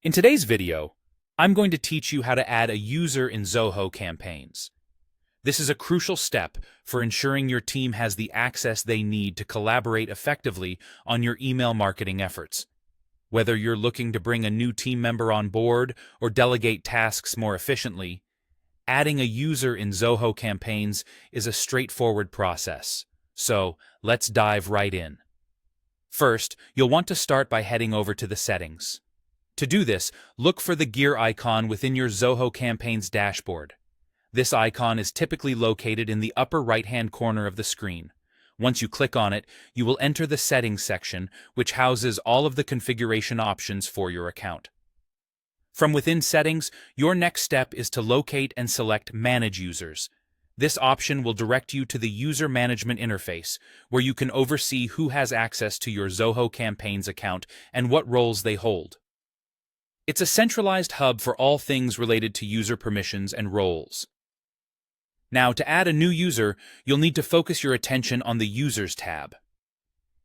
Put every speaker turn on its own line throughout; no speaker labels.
In today's video, I'm going to teach you how to add a user in Zoho campaigns. This is a crucial step for ensuring your team has the access they need to collaborate effectively on your email marketing efforts. Whether you're looking to bring a new team member on board or delegate tasks more efficiently, adding a user in Zoho campaigns is a straightforward process. So, let's dive right in. First, you'll want to start by heading over to the settings. To do this, look for the gear icon within your Zoho Campaigns dashboard. This icon is typically located in the upper right-hand corner of the screen. Once you click on it, you will enter the Settings section, which houses all of the configuration options for your account. From within Settings, your next step is to locate and select Manage Users. This option will direct you to the User Management interface, where you can oversee who has access to your Zoho Campaigns account and what roles they hold. It's a centralized hub for all things related to user permissions and roles. Now, to add a new user, you'll need to focus your attention on the Users tab.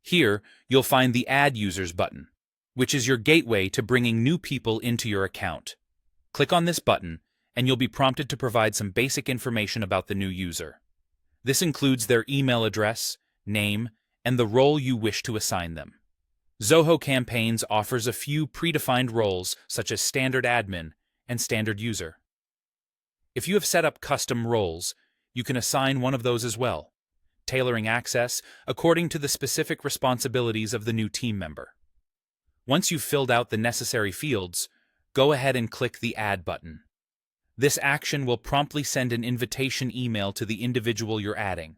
Here, you'll find the Add Users button, which is your gateway to bringing new people into your account. Click on this button, and you'll be prompted to provide some basic information about the new user. This includes their email address, name, and the role you wish to assign them. Zoho Campaigns offers a few predefined roles such as Standard Admin and Standard User. If you have set up custom roles, you can assign one of those as well, tailoring access according to the specific responsibilities of the new team member. Once you've filled out the necessary fields, go ahead and click the Add button. This action will promptly send an invitation email to the individual you're adding.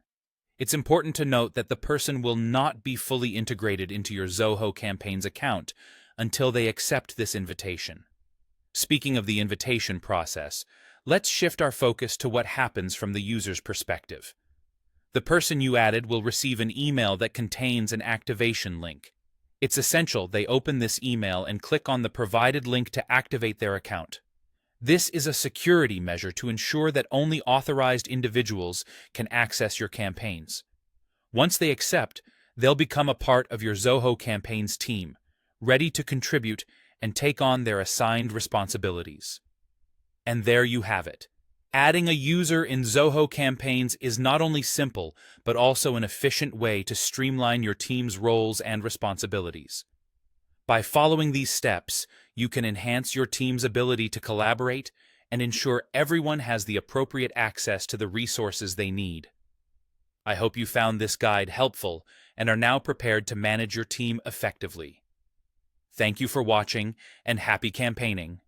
It's important to note that the person will not be fully integrated into your Zoho Campaigns account until they accept this invitation. Speaking of the invitation process, let's shift our focus to what happens from the user's perspective. The person you added will receive an email that contains an activation link. It's essential they open this email and click on the provided link to activate their account. This is a security measure to ensure that only authorized individuals can access your campaigns. Once they accept, they'll become a part of your Zoho Campaigns team, ready to contribute and take on their assigned responsibilities. And there you have it. Adding a user in Zoho Campaigns is not only simple, but also an efficient way to streamline your team's roles and responsibilities. By following these steps, you can enhance your team's ability to collaborate and ensure everyone has the appropriate access to the resources they need. I hope you found this guide helpful and are now prepared to manage your team effectively. Thank you for watching, and happy campaigning!